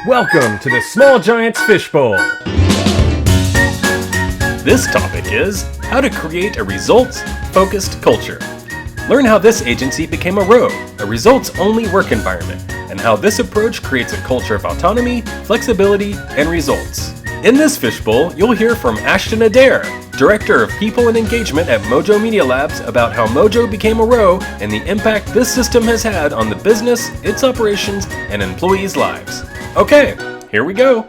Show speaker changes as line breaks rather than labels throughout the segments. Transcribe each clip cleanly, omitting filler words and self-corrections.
Welcome to the Small Giants Fishbowl. This topic is how to create a results-focused culture. Learn how this agency became a ROWE, a results-only work environment, and how this approach creates a culture of autonomy, flexibility, and results. In this Fishbowl, you'll hear from Ashton Adair, Director of People and Engagement at Mojo Media Labs, about how Mojo became a ROWE and the impact this system has had on the business, its operations, and employees' lives. Okay, here we go.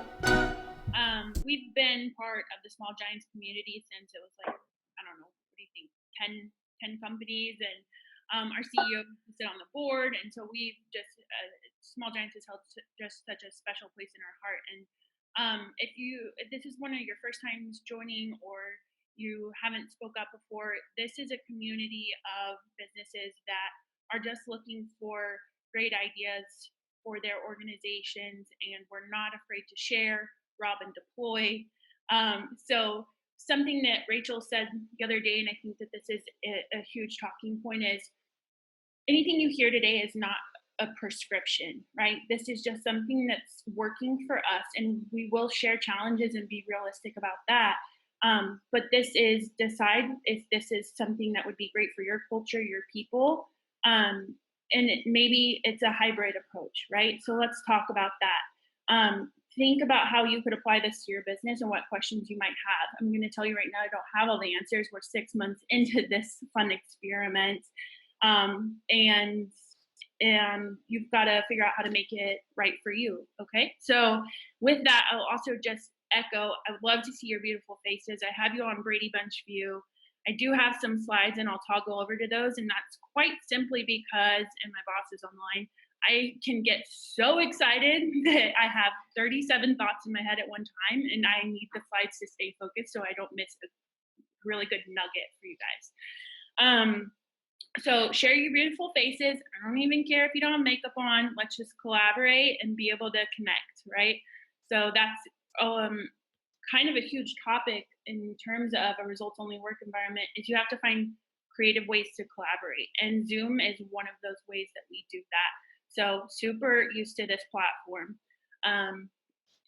We've been part of the Small Giants community since it was like, I don't know, what do you think, 10 companies, and our CEO used to sit on the board, and so we've just, Small Giants has held just such a special place in our heart. And if this is one of your first times joining, or you haven't spoke up before, this is a community of businesses that are just looking for great ideas for their organizations, and we're not afraid to share, rob, and deploy. So something that Rachel said the other day, and I think that this is a huge talking point, is anything you hear today is not a prescription, right? This is just something that's working for us, and we will share challenges and be realistic about that. But this is decide if this is something that would be great for your culture, your people, and maybe it's a hybrid approach, right? So let's talk about that. Think about how you could apply this to your business and what questions you might have. I'm going to tell you right now, I don't have all the answers. We're 6 months into this fun experiment. And you've got to figure out how to make it right for you. Okay. So with that, I'll also just echo, I would love to see your beautiful faces. I have you on Brady Bunch view. I do have some slides, and I'll toggle over to those. And that's quite simply because, and my boss is online, I can get so excited that I have 37 thoughts in my head at one time, and I need the slides to stay focused so I don't miss a really good nugget for you guys. So share your beautiful faces. I don't even care if you don't have makeup on. Let's just collaborate and be able to connect, right? So that's kind of a huge topic in terms of a results-only work environment, is you have to find creative ways to collaborate. And Zoom is one of those ways that we do that. So super used to this platform.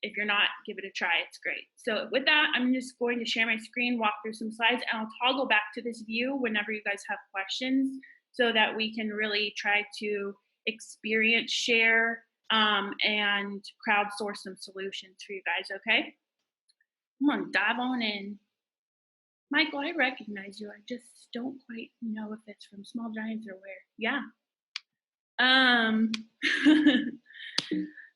If you're not, give it a try. It's great. So with that, I'm just going to share my screen, walk through some slides, and I'll toggle back to this view whenever you guys have questions, so that we can really try to experience, share, and crowdsource some solutions for you guys, okay? I'm gonna dive on in. Michael, I recognize you. I just don't quite know if it's from Small Giants or where. Yeah.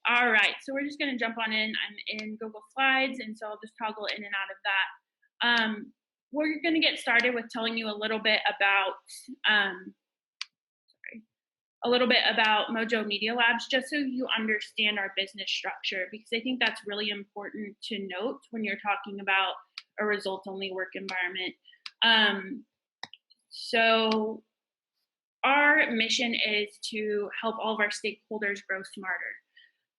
All right, so we're just gonna jump on in. I'm in Google Slides, and so I'll just toggle in and out of that. We're gonna get started with telling you a little bit about Mojo Media Labs, just so you understand our business structure, because I think that's really important to note when you're talking about a results-only work environment. So our mission is to help all of our stakeholders grow smarter.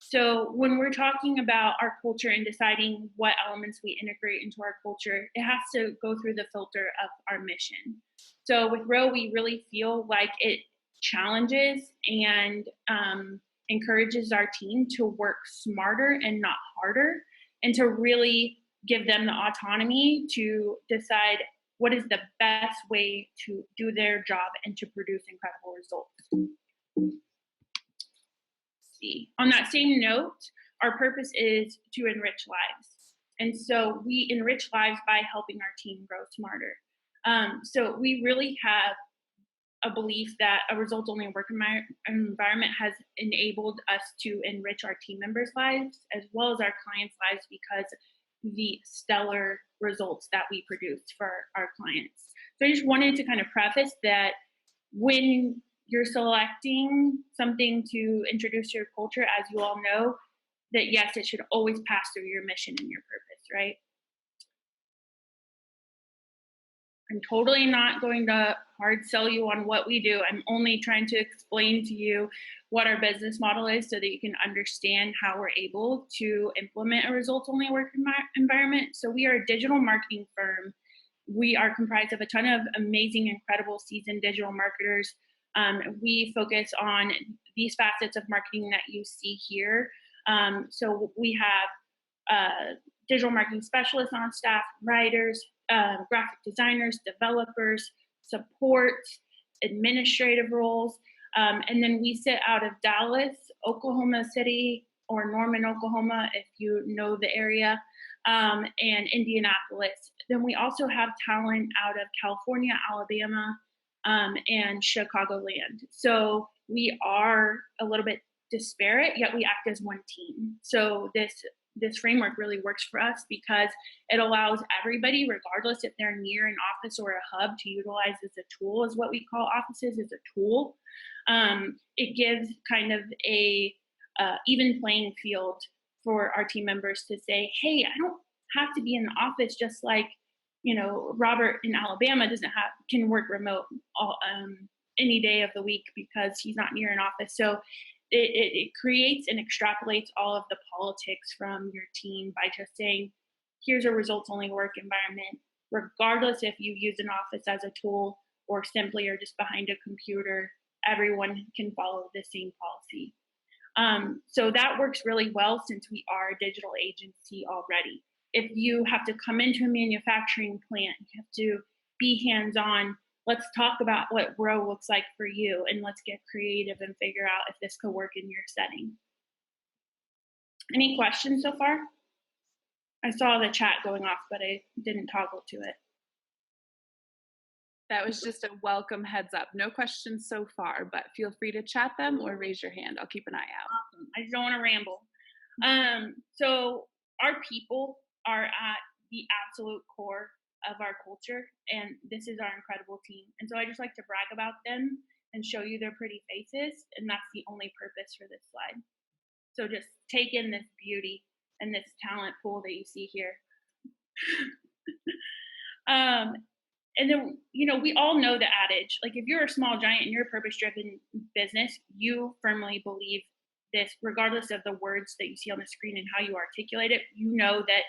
So when we're talking about our culture and deciding what elements we integrate into our culture, it has to go through the filter of our mission. So with ROWE, we really feel like it challenges and encourages our team to work smarter and not harder, and to really give them the autonomy to decide what is the best way to do their job and to produce incredible results. See, on that same note, our purpose is to enrich lives. And so we enrich lives by helping our team grow smarter. So we really have a belief that a results-only work environment has enabled us to enrich our team members' lives as well as our clients' lives, because the stellar results that we produce for our clients. So I just wanted to kind of preface that when you're selecting something to introduce your culture, as you all know, that yes, it should always pass through your mission and your purpose, right? I'm totally not going to hard sell you on what we do. I'm only trying to explain to you what our business model is so that you can understand how we're able to implement a results-only work environment. So we are a digital marketing firm. We are comprised of a ton of amazing, incredible, seasoned digital marketers. We focus on these facets of marketing that you see here. So we have digital marketing specialists on staff, writers, graphic designers, developers, support, administrative roles. And then we sit out of Dallas, Oklahoma City, or Norman, Oklahoma, if you know the area, and Indianapolis. Then we also have talent out of California, Alabama, and Chicagoland. So we are a little bit disparate, yet we act as one team. So this framework really works for us because it allows everybody, regardless if they're near an office or a hub, to utilize as a tool, is what we call offices, as a tool. It gives kind of a even playing field for our team members to say, hey, I don't have to be in the office, just like, you know, Robert in Alabama can work remote any day of the week because he's not near an office. So it creates and extrapolates all of the politics from your team by just saying, here's a results only work environment, regardless if you use an office as a tool or simply are just behind a computer, everyone can follow the same policy. So that works really well since we are a digital agency already. If you have to come into a manufacturing plant, you have to be hands-on. Let's talk about what ROWE looks like for you, and let's get creative and figure out if this could work in your setting. Any questions so far? I saw the chat going off, but I didn't toggle to it.
That was just a welcome heads up. No questions so far, but feel free to chat them or raise your hand. I'll keep an eye out.
Awesome. I just don't want to ramble. So our people are at the absolute core of our culture, and this is our incredible team. And so I just like to brag about them and show you their pretty faces, and that's the only purpose for this slide. So just take in this beauty and this talent pool that you see here. And then, you know, we all know the adage, like if you're a small giant and you're a purpose-driven business, you firmly believe this, regardless of the words that you see on the screen and how you articulate it. You know that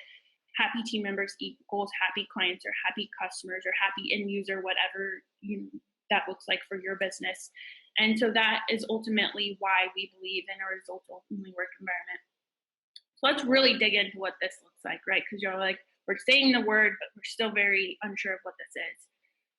happy team members equals happy clients or happy customers or happy end user, whatever that looks like for your business. And so that is ultimately why we believe in a results-only work environment. So let's really dig into what this looks like, right? Because you're like, we're saying the word, but we're still very unsure of what this is.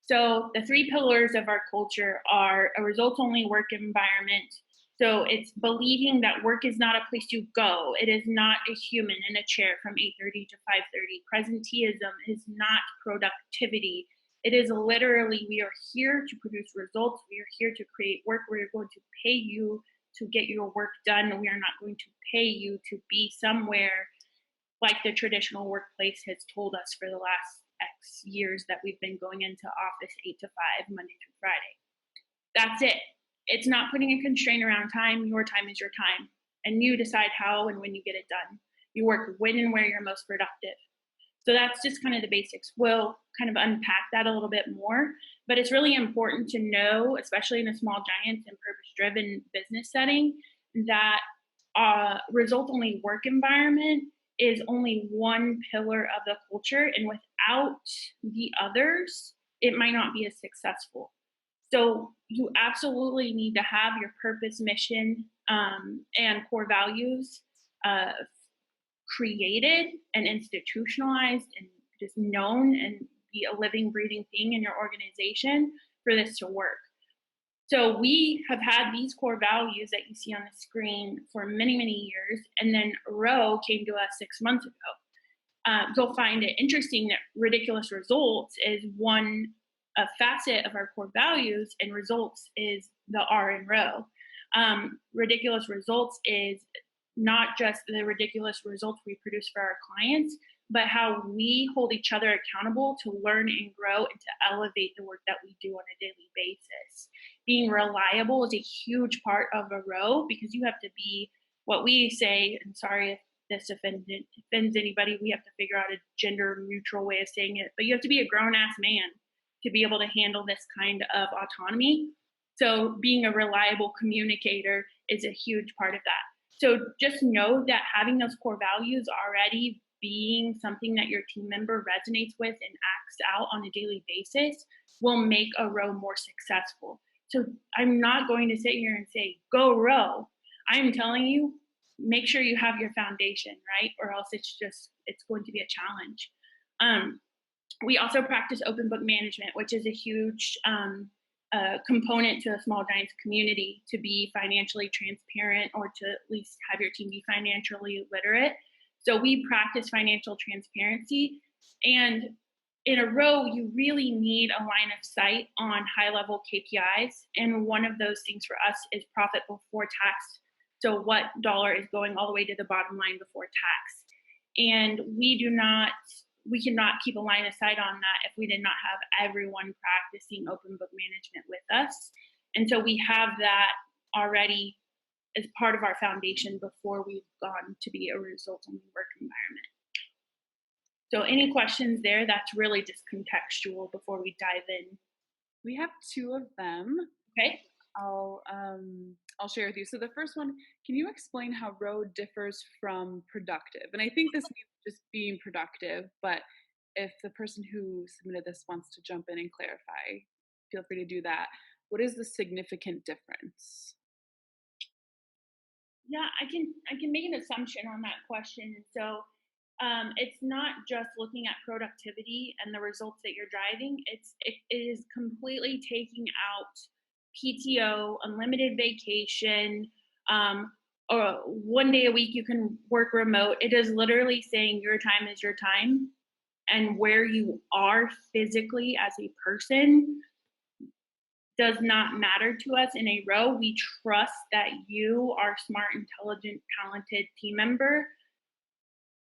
So the three pillars of our culture are a results-only work environment. So it's believing that work is not a place you go. It is not a human in a chair from 8:30 to 5:30. Presenteeism is not productivity. It is literally, we are here to produce results. We are here to create work. We are going to pay you to get your work done. We are not going to pay you to be somewhere like the traditional workplace has told us for the last X years that we've been going into office 8 to 5, Monday through Friday. That's it. It's not putting a constraint around time. Your time is your time. And you decide how and when you get it done. You work when and where you're most productive. So that's just kind of the basics. We'll kind of unpack that a little bit more. But it's really important to know, especially in a small giant and purpose-driven business setting, that result-only work environment is only one pillar of the culture, and without the others, it might not be as successful. So you absolutely need to have your purpose, mission, and core values created and institutionalized and just known and be a living, breathing thing in your organization for this to work. So we have had these core values that you see on the screen for many, many years. And then ROWE came to us 6 months ago. You'll find it interesting that ridiculous results is a facet of our core values, and results is the R in ROWE. Ridiculous results is not just the ridiculous results we produce for our clients, but how we hold each other accountable to learn and grow and to elevate the work that we do on a daily basis. Being reliable is a huge part of a ROWE, because you have to be what we say, and sorry if this offends anybody, we have to figure out a gender neutral way of saying it, but you have to be a grown-ass man to be able to handle this kind of autonomy. So being a reliable communicator is a huge part of that. So just know that having those core values already being something that your team member resonates with and acts out on a daily basis will make a ROWE more successful. So I'm not going to sit here and say, go ROWE. I'm telling you, make sure you have your foundation, right? Or else it's going to be a challenge. We also practice open book management, which is a huge component to the Small Giants community, to be financially transparent, or to at least have your team be financially literate. So we practice financial transparency. And in a ROWE, you really need a line of sight on high-level KPIs. And one of those things for us is profit before tax. So what dollar is going all the way to the bottom line before tax? And we cannot keep a line of sight on that if we did not have everyone practicing open book management with us. And so we have that already as part of our foundation before we've gone to be a results-only work environment. So any questions there? That's really just contextual before we dive in.
We have two of them.
Okay.
I'll share with you. So the first one, can you explain how ROWE differs from productive? And I think this means just being productive, but if the person who submitted this wants to jump in and clarify, feel free to do that. What is the significant difference?
Yeah, I can make an assumption on that question. So it's not just looking at productivity and the results that you're driving. It is completely taking out PTO, unlimited vacation, or 1 day a week you can work remote. It is literally saying your time is your time, and where you are physically as a person does not matter to us in a ROWE. We trust that you, our smart, intelligent, talented team member,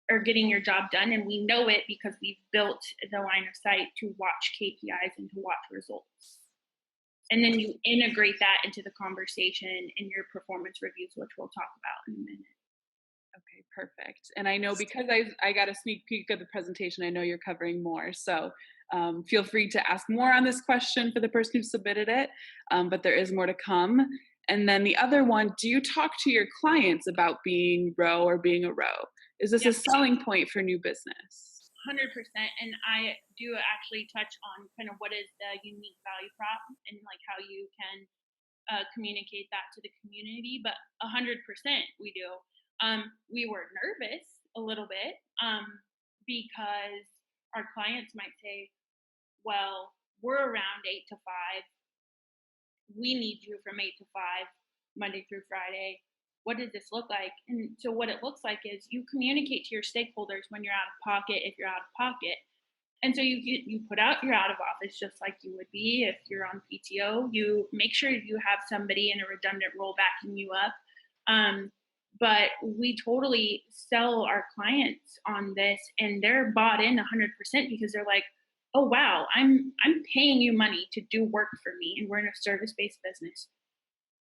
are getting your job done, and we know it because we've built the line of sight to watch KPIs and to watch results. And then you integrate that into the conversation in your performance reviews, which we'll talk about in a minute.
Okay, perfect. And I know because I got a sneak peek of the presentation, I know you're covering more. So feel free to ask more on this question for the person who submitted it, but there is more to come. And then the other one, do you talk to your clients about being ROWE or being a ROWE? Is this a selling point for new business?
100%. And I do actually touch on kind of what is the unique value prop and like how you can communicate that to the community, but 100% we do. We were nervous a little bit because our clients might say, well, we're around 8 to 5. We need you from 8 to 5, Monday through Friday. What does this look like? And so what it looks like is you communicate to your stakeholders when you're out of pocket, if you're out of pocket. And so you put out your out of office just like you would be if you're on PTO. You make sure you have somebody in a redundant role backing you up. But we totally sell our clients on this, and they're bought in 100% because they're like, oh, wow, I'm paying you money to do work for me, and we're in a service-based business.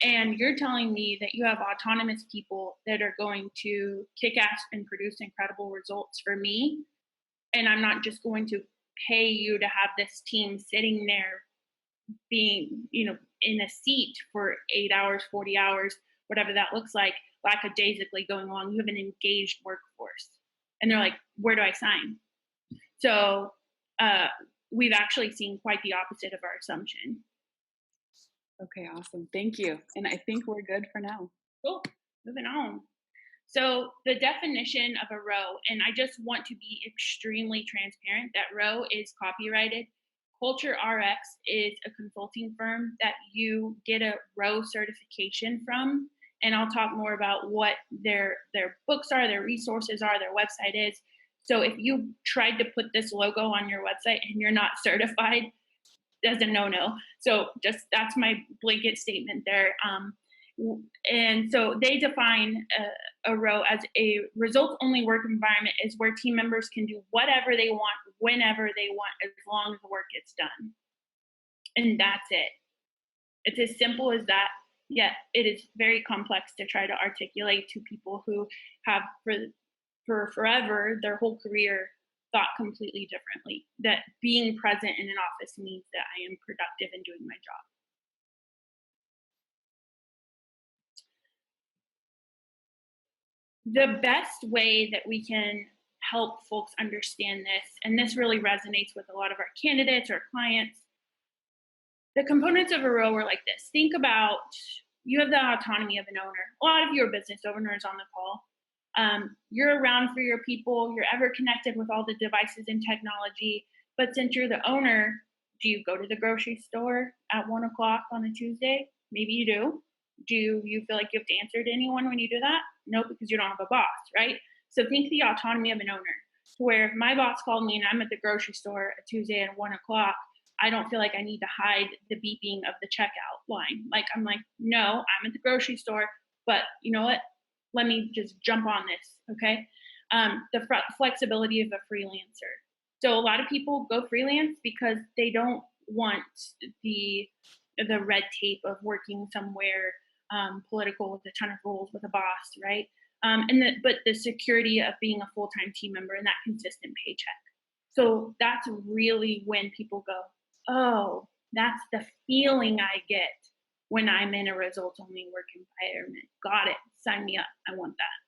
And you're telling me that you have autonomous people that are going to kick ass and produce incredible results for me. And I'm not just going to pay you to have this team sitting there being, in a seat for 8 hours, 40 hours, whatever that looks like, lackadaisically going along. You have an engaged workforce. And they're like, where do I sign? So we've actually seen quite the opposite of our assumption.
Okay, awesome. Thank you. And I think we're good for now.
Cool. Moving on. So the definition of a ROWE, and I just want to be extremely transparent that ROWE is copyrighted. Culture RX is a consulting firm that you get a ROWE certification from. And I'll talk more about what their books are, their resources are, their website is. So if you tried to put this logo on your website and you're not certified, that's a no-no. So just that's my blanket statement there. And so they define a ROWE as a results-only work environment is where team members can do whatever they want, whenever they want, as long as the work gets done. And that's it. It's as simple as that. Yet it is very complex to try to articulate to people who have for forever, their whole career, thought completely differently, that being present in an office means that I am productive in doing my job. The best way that we can help folks understand this, and this really resonates with a lot of our candidates or clients, the components of a ROWE are like this. Think about you have the autonomy of an owner. A lot of your business owners on the call. You're around for your people. You're ever connected with all the devices and technology. But since you're the owner, do you go to the grocery store at 1 o'clock on a Tuesday? Maybe you do. Do you feel like you have to answer to anyone when you do that? No, because you don't have a boss, right? So think the autonomy of an owner, to where if my boss called me and I'm at the grocery store a Tuesday at 1 o'clock, I don't feel like I need to hide the beeping of the checkout line. Like, I'm like, no, I'm at the grocery store, but you know what? Let me just jump on this, okay? The flexibility of a freelancer. So a lot of people go freelance because they don't want the red tape of working somewhere political with a ton of rules with a boss, right? But the security of being a full-time team member and that consistent paycheck. So that's really when people go, oh, that's the feeling I get when I'm in a results-only work environment. Got it. Sign me up. I want that.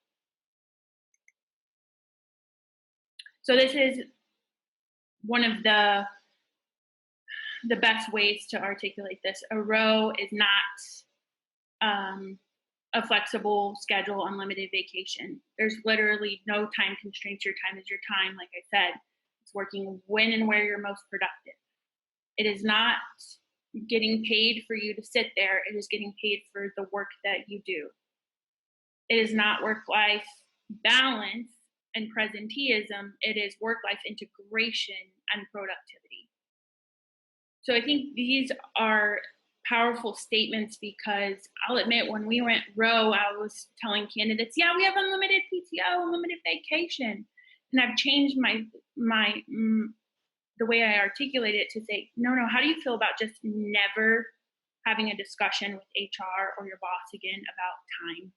So this is one of the best ways to articulate this. A ROWE is not a flexible schedule, unlimited vacation. There's literally no time constraints. Your time is your time. Like I said, it's working when and where you're most productive. It is not getting paid for you to sit there. It is getting paid for the work that you do. It is not work-life balance and presenteeism. It is work-life integration and productivity. So I think these are powerful statements because I'll admit when we went ROWE, I was telling candidates, yeah, we have unlimited PTO, unlimited vacation. And I've changed the way I articulate it to say, no, how do you feel about just never having a discussion with HR or your boss again about time?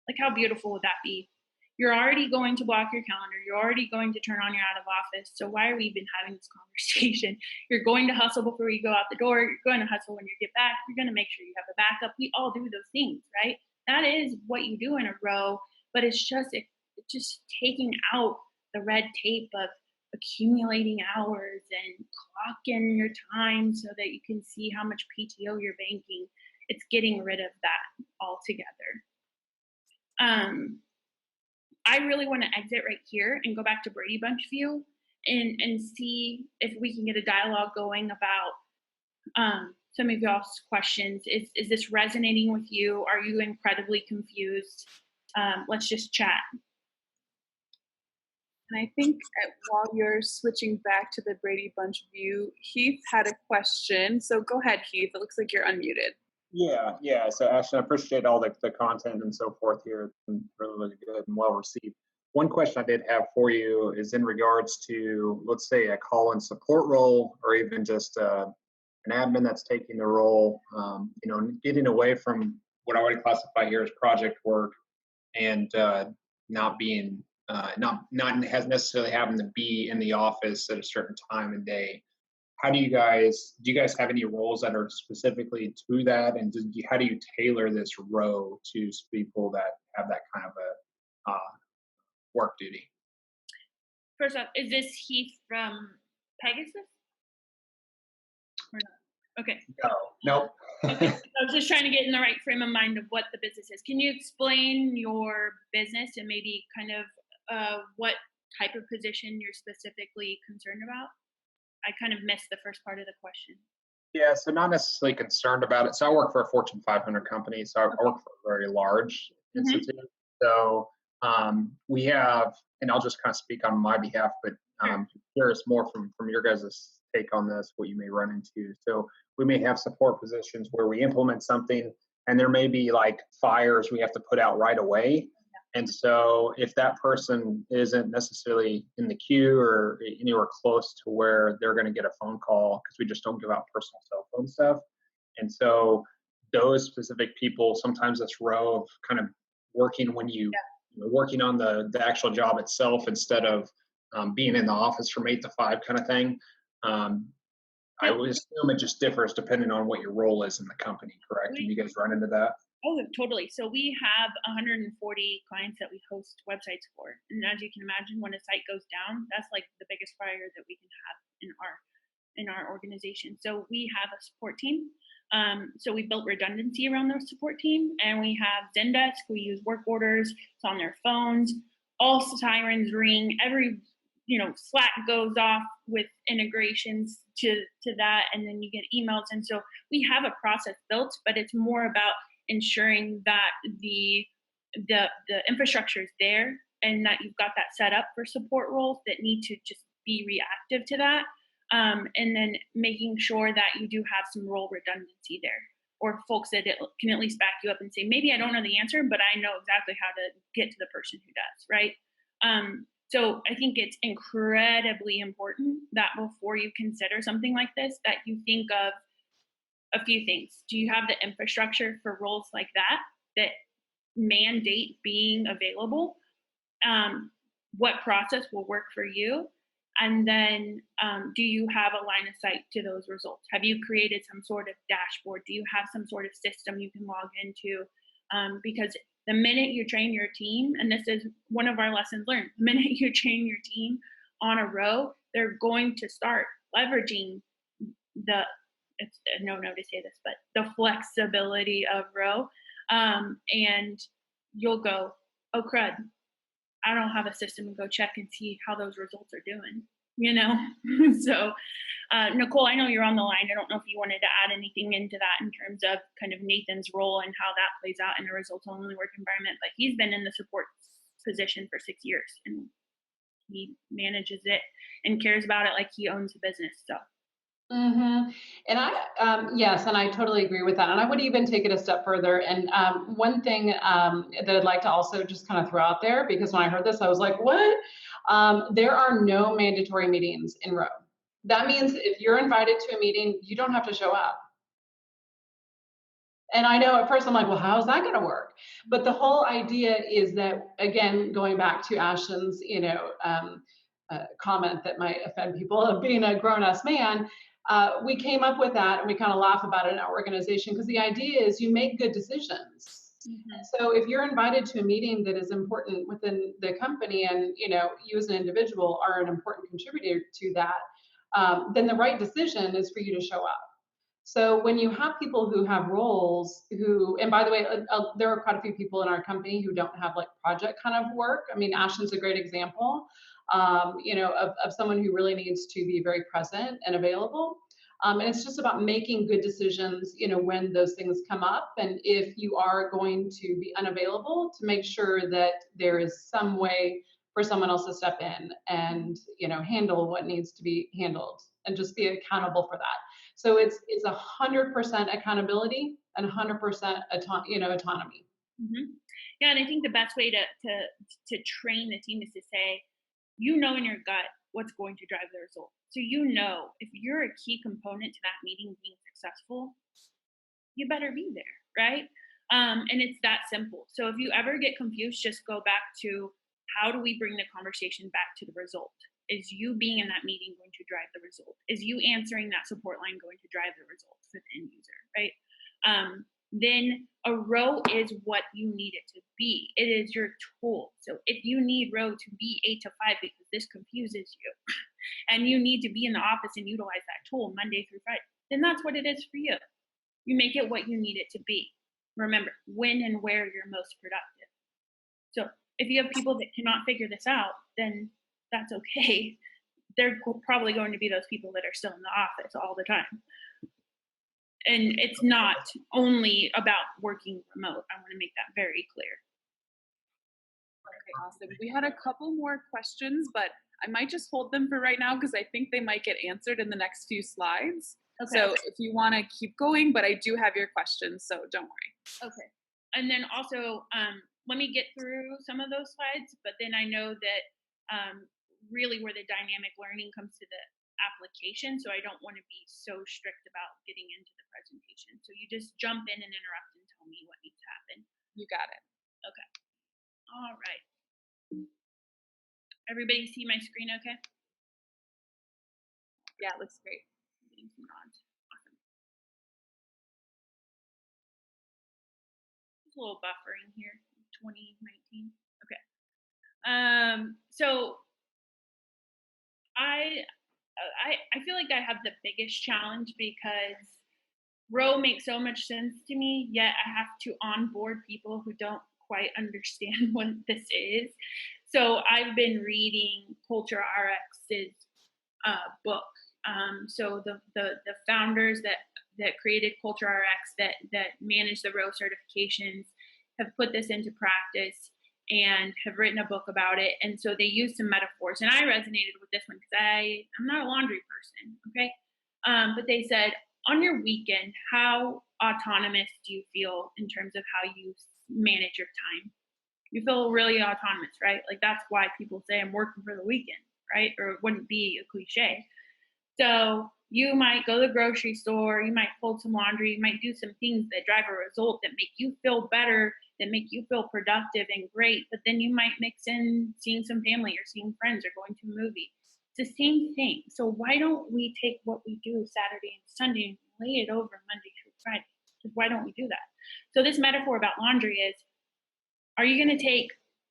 Like, how beautiful would that be? You're already going to block your calendar. You're already going to turn on your out of office. So why are we even having this conversation? You're going to hustle before you go out the door. You're going to hustle when you get back. You're going to make sure you have a backup. We all do those things, right? That is what you do in a ROWE, but it's just taking out the red tape of accumulating hours and clocking your time so that you can see how much PTO you're banking. It's getting rid of that altogether. I really want to exit right here and go back to Brady Bunch view and see if we can get a dialogue going about some of y'all's questions. Is this resonating with you? Are you incredibly confused? Let's just chat.
And I think while you're switching back to the Brady Bunch view, Heath had a question. So go ahead, Heath. It looks like you're unmuted.
Yeah. So Ashton, I appreciate all the content and so forth here. It's been really good and well received. One question I did have for you is in regards to, let's say, a call-in support role, or even just an admin that's taking the role, getting away from what I would classify here as project work and not being, not necessarily having to be in the office at a certain time and day. Do you guys have any roles that are specifically to that, and how do you tailor this ROWE to people that have that kind of a work duty?
First off, is this Heath from Pegasus? Or not? Okay.
No.
Okay. I was just trying to get in the right frame of mind of what the business is. Can you explain your business and maybe kind of what type of position you're specifically concerned about? I kind of missed the first part of the question.
Yeah, so not necessarily concerned about it. So I work for a Fortune 500 company, so I work for a very large institute. So we have, and I'll just kind of speak on my behalf, but curious more from your guys' take on this, what you may run into. So we may have support positions where we implement something, and there may be like fires we have to put out right away. And so if that person isn't necessarily in the queue or anywhere close to where they're going to get a phone call, because we just don't give out personal cell phone stuff. And so those specific people, sometimes this ROWE of kind of working when working on the actual job itself instead of being in the office from 8 to 5 kind of thing. I would assume it just differs depending on what your role is in the company, correct? And you guys run into that?
Oh, totally. So we have 140 clients that we host websites for. And as you can imagine, when a site goes down, that's like the biggest fire that we can have in our organization. So we have a support team. So we built redundancy around the support team, and we have Zendesk. We use work orders. It's on their phones. All sirens ring. Every Slack goes off with integrations to that, and then you get emails. And so we have a process built, but it's more about ensuring that the infrastructure is there, and that you've got that set up for support roles that need to just be reactive to that. And then making sure that you do have some role redundancy there, or folks that can at least back you up and say, maybe I don't know the answer, but I know exactly how to get to the person who does, right? So I think it's incredibly important that before you consider something like this, that you think of a few things. Do you have the infrastructure for roles like that mandate being available? What process will work for you? And then do you have a line of sight to those results? Have you created some sort of dashboard? Do you have some sort of system you can log into? Because the minute you train your team, and this is one of our lessons learned, the minute you train your team on a ROWE, they're going to start leveraging it's a no to say this, but the flexibility of ROWE. And you'll go, oh crud, I don't have a system to go check and see how those results are doing, So, Nicole, I know you're on the line. I don't know if you wanted to add anything into that in terms of kind of Nathan's role and how that plays out in a results-only work environment, but he's been in the support position for 6 years, and he manages it and cares about it like he owns the business, so.
Mm-hmm. And yes, and I totally agree with that. And I would even take it a step further. And one thing that I'd like to also just kind of throw out there, because when I heard this, I was like, what? There are no mandatory meetings in ROWE. That means if you're invited to a meeting, you don't have to show up. And I know at first I'm like, well, how is that going to work? But the whole idea is that, again, going back to Ashton's, comment that might offend people of being a grown-ass man, we came up with that, and we kind of laugh about it in our organization, because the idea is you make good decisions. Mm-hmm. So if you're invited to a meeting that is important within the company, and you as an individual are an important contributor to that, then the right decision is for you to show up. So when you have people who have roles and by the way, there are quite a few people in our company who don't have like project kind of work. I mean, Ashton's a great example, of someone who really needs to be very present and available. And it's just about making good decisions, when those things come up. And if you are going to be unavailable, to make sure that there is some way for someone else to step in and, handle what needs to be handled, and just be accountable for that. So it's 100% accountability and 100% autonomy.
Mm-hmm. Yeah, and I think the best way to train the team is to say, in your gut what's going to drive the result. So if you're a key component to that meeting being successful, you better be there, right? And it's that simple. So if you ever get confused, just go back to, how do we bring the conversation back to the result? Is you being in that meeting going to drive the result? Is you answering that support line going to drive the result for the end user, right? Then a ROWE is what you need it to be. It is your tool. So if you need ROWE to be 8 to 5 because this confuses you, and you need to be in the office and utilize that tool Monday through Friday, then that's what it is for you. You make it what you need it to be. Remember, when and where you're most productive. So if you have people that cannot figure this out, then that's okay. They're probably going to be those people that are still in the office all the time. And it's not only about working remote. I want to make that very clear.
Okay, awesome. We had a couple more questions, but I might just hold them for right now because I think they might get answered in the next few slides. Okay. So if you want to keep going, but I do have your questions, so don't worry.
Okay. And then also, let me get through some of those slides, but then I know that really where the dynamic learning comes to the application, so I don't want to be so strict about getting into the presentation. So you just jump in and interrupt and tell me what needs to happen.
You got it.
Okay. All right. Everybody see my screen okay?
Yeah, it looks great.
Getting some nods. Awesome. There's a little buffering here. 2019. Okay. So I feel like I have the biggest challenge because ROWE makes so much sense to me, yet I have to onboard people who don't quite understand what this is. So I've been reading Culture RX's book. So the founders that created Culture RX, that manage the ROWE certifications, have put this into practice and have written a book about it. And so they use some metaphors, and I resonated with this one because I'm not a laundry person, okay? But they said, on your weekend, how autonomous do you feel in terms of how you manage your time? You feel really autonomous, right? Like that's why people say I'm working for the weekend, right? Or it wouldn't be a cliche. So you might go to the grocery store, you might fold some laundry, you might do some things that drive a result that make you feel better, that make you feel productive and great. But then you might mix in seeing some family or seeing friends or going to a movie. It's the same thing. So why don't we take what we do Saturday and Sunday and lay it over Monday through Friday? Why don't we do that? So this metaphor about laundry is, are you going to take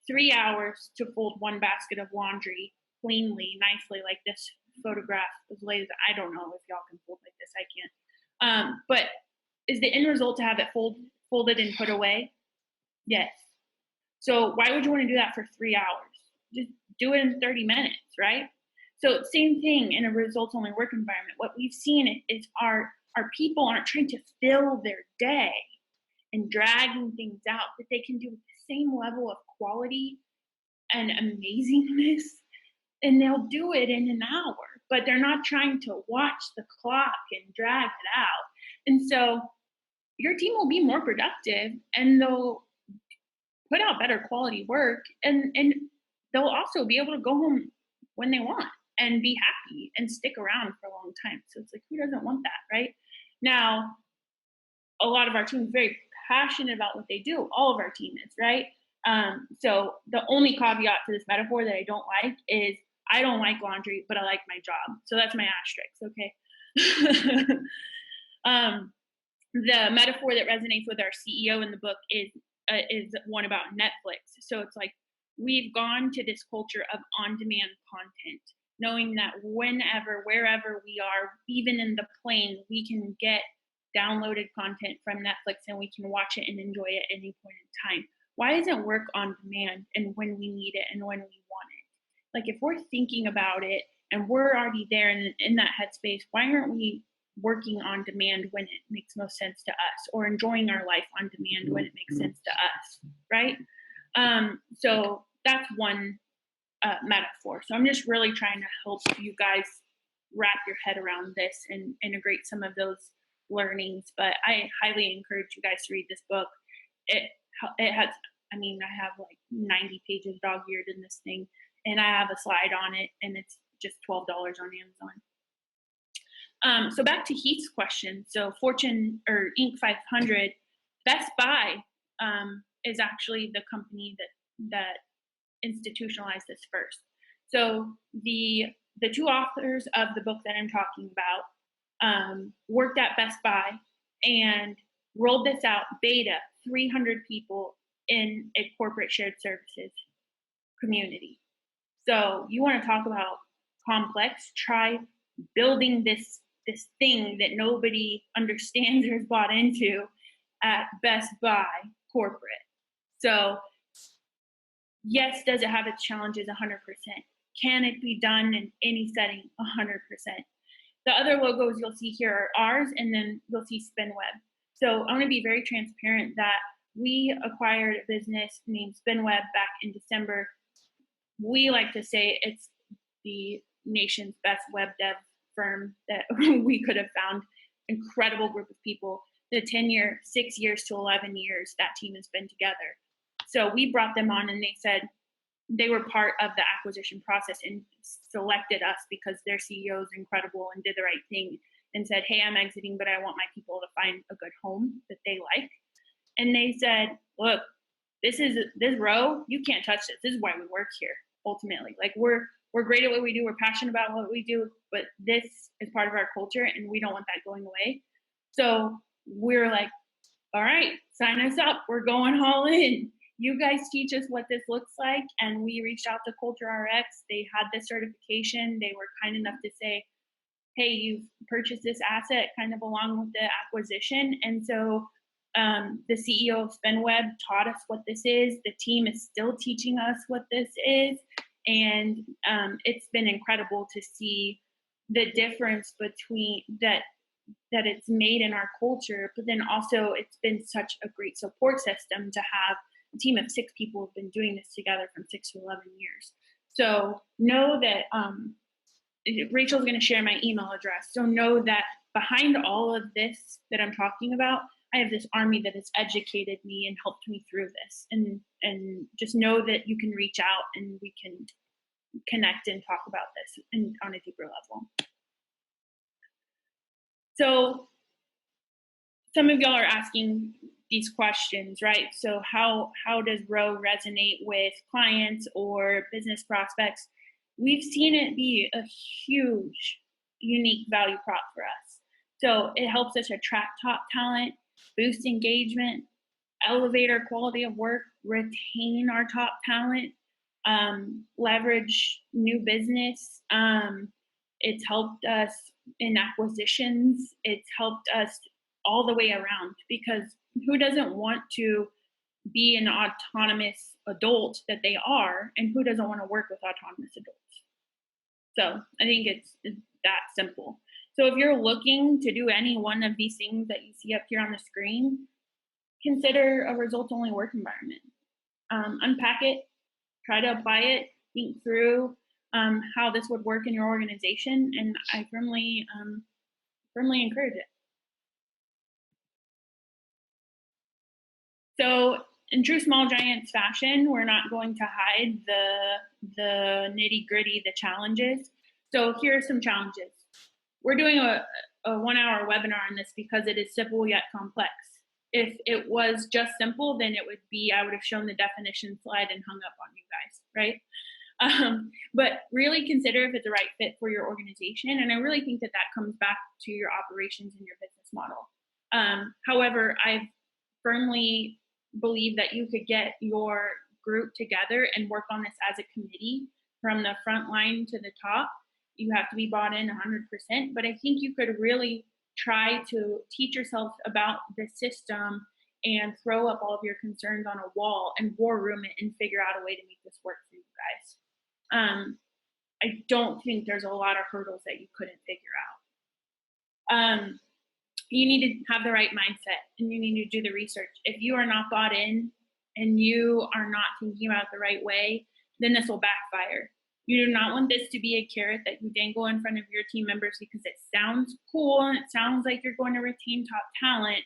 3 hours to fold one basket of laundry cleanly, nicely, like this photograph was laid? I don't know if y'all can fold like this. I can't. But is the end result to have it folded and put away? Yes. So why would you want to do that for 3 hours? Just do it in 30 minutes, right? So same thing in a results-only work environment. What we've seen is our people aren't trying to fill their day and dragging things out, that they can do with the same level of quality and amazingness, and they'll do it in an hour, but they're not trying to watch the clock and drag it out. And so your team will be more productive, and they'll put out better quality work, and they'll also be able to go home when they want and be happy and stick around for a long time. So it's like, who doesn't want that, right? Now, a lot of our team is very passionate about what they do. All of our team is, right? So the only caveat to this metaphor that I don't like is I don't like laundry, but I like my job. So that's my asterisk, okay? The metaphor that resonates with our CEO in the book is one about Netflix. So it's like, we've gone to this culture of on-demand content, knowing that whenever, wherever we are, even in the plane, we can get downloaded content from Netflix and we can watch it and enjoy it at any point in time. Why isn't work on demand and when we need it and when we want it? Like if we're thinking about it and we're already there in that headspace, why aren't we working on demand when it makes most sense to us, or enjoying our life on demand when it makes sense to us, right? So that's one metaphor. So I'm just really trying to help you guys wrap your head around this and integrate some of those learnings. But I highly encourage you guys to read this book. It has, I mean, I have like 90 pages dog-eared in this thing, and I have a slide on it, and it's just $12 on Amazon. So back to Heath's question. So Fortune or Inc. 500, Best Buy is actually the company that institutionalized this first. So the two authors of the book that I'm talking about worked at Best Buy and rolled this out beta, 300 people in a corporate shared services community. So you want to talk about complex, try building this thing that nobody understands or is bought into at Best Buy corporate. So yes, does it have its challenges? 100%. Can it be done in any setting? 100%. The other logos you'll see here are ours, and then you'll see SpinWeb. So I want to be very transparent that we acquired a business named SpinWeb back in December. We like to say it's the nation's best web dev firm that we could have found. Incredible group of people. The 10-year, 6 years to 11 years that team has been together. So we brought them on, and they said they were part of the acquisition process and selected us because their CEO is incredible and did the right thing and said, hey, I'm exiting, but I want my people to find a good home that they like. And they said, look, this ROWE, you can't touch this. This is why we work here, ultimately. Like we're great at what we do. We're passionate about what we do, but this is part of our culture and we don't want that going away. So we're like, all right, sign us up. We're going all in. You guys teach us what this looks like. And we reached out to Culture RX. They had this certification. They were kind enough to say, hey, you've purchased this asset kind of along with the acquisition. And so the CEO of SpinWeb taught us what this is. The team is still teaching us what this is. And it's been incredible to see the difference between that it's made in our culture, but then also it's been such a great support system to have a team of 6 people who've been doing this together from 6 to 11 years. So know that Rachel's going to share my email address. So know that behind all of this that I'm talking about, I have this army that has educated me and helped me through this. And just know that you can reach out and we can connect and talk about this on a deeper level. So some of y'all are asking these questions, right? So how does ROWE resonate with clients or business prospects? We've seen it be a huge, unique value prop for us. So it helps us attract top talent, boost engagement, elevate our quality of work, retain our top talent, leverage new business. It's helped us in acquisitions. It's helped us all the way around, because who doesn't want to be an autonomous adult that they are, and who doesn't want to work with autonomous adults? So I think it's that simple. So if you're looking to do any one of these things that you see up here on the screen, consider a results-only work environment. Unpack it, try to apply it, think through how this would work in your organization, and I firmly encourage it. So in true Small Giants fashion, we're not going to hide the nitty-gritty, the challenges. So here are some challenges. We're doing a 1-hour webinar on this because it is simple yet complex. If it was just simple, then it would be, I would have shown the definition slide and hung up on you guys, right? But really consider if it's the right fit for your organization. And I really think that comes back to your operations and your business model. However, I firmly believe that you could get your group together and work on this as a committee from the front line to the top. You have to be bought in 100%, but I think you could really try to teach yourself about the system and throw up all of your concerns on a wall and war room it and figure out a way to make this work for you guys. I don't think there's a lot of hurdles that you couldn't figure out. You need to have the right mindset and you need to do the research. If you are not bought in and you are not thinking about it the right way, then this will backfire. You do not want this to be a carrot that you dangle in front of your team members because it sounds cool and it sounds like you're going to retain top talent,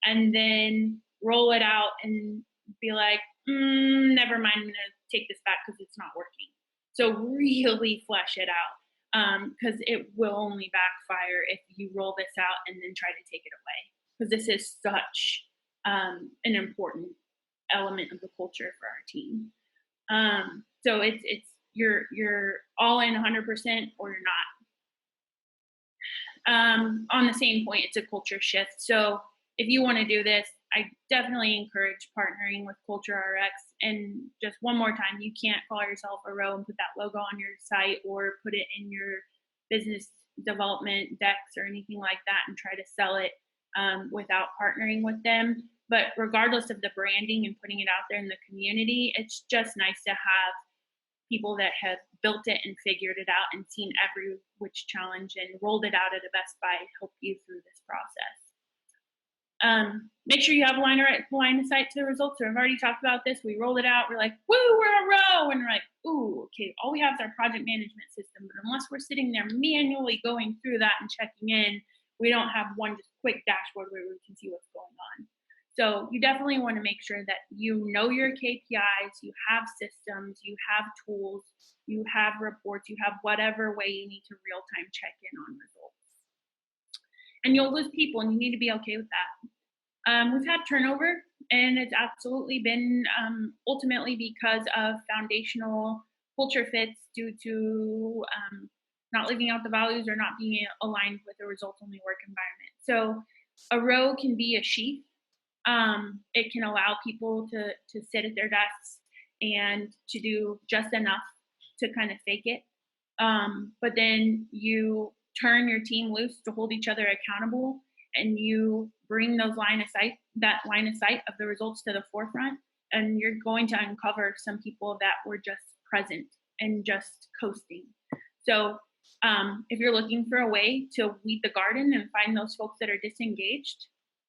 and then roll it out and be like, never mind, I'm going to take this back because it's not working. So really flesh it out, because it will only backfire if you roll this out and then try to take it away, because this is such an important element of the culture for our team. So it's you're all in 100% or you're not. On the same point, it's a culture shift. So if you want to do this, I definitely encourage partnering with Culture RX. And just one more time, you can't call yourself a ROWE and put that logo on your site or put it in your business development decks or anything like that and try to sell it without partnering with them. But regardless of the branding and putting it out there in the community, it's just nice to have people that have built it and figured it out and seen every which challenge and rolled it out at a Best Buy help you through this process. Make sure you have a line of sight to the results. So I've already talked about this. We rolled it out. We're like, woo, we're a ROWE. And we're like, ooh, okay, all we have is our project management system. But unless we're sitting there manually going through that and checking in, we don't have one just quick dashboard where we can see what's going on. So you definitely want to make sure that you know your KPIs, you have systems, you have tools, you have reports, you have whatever way you need to real-time check in on results. And you'll lose people, and you need to be okay with that. We've had turnover, and it's absolutely been ultimately because of foundational culture fits due to not living out the values or not being aligned with a results-only work environment. So a ROWE can be a sheath. It can allow people to sit at their desks and to do just enough to kind of fake it. But then you turn your team loose to hold each other accountable, and you bring that line of sight of the results to the forefront, and you're going to uncover some people that were just present and just coasting. So if you're looking for a way to weed the garden and find those folks that are disengaged,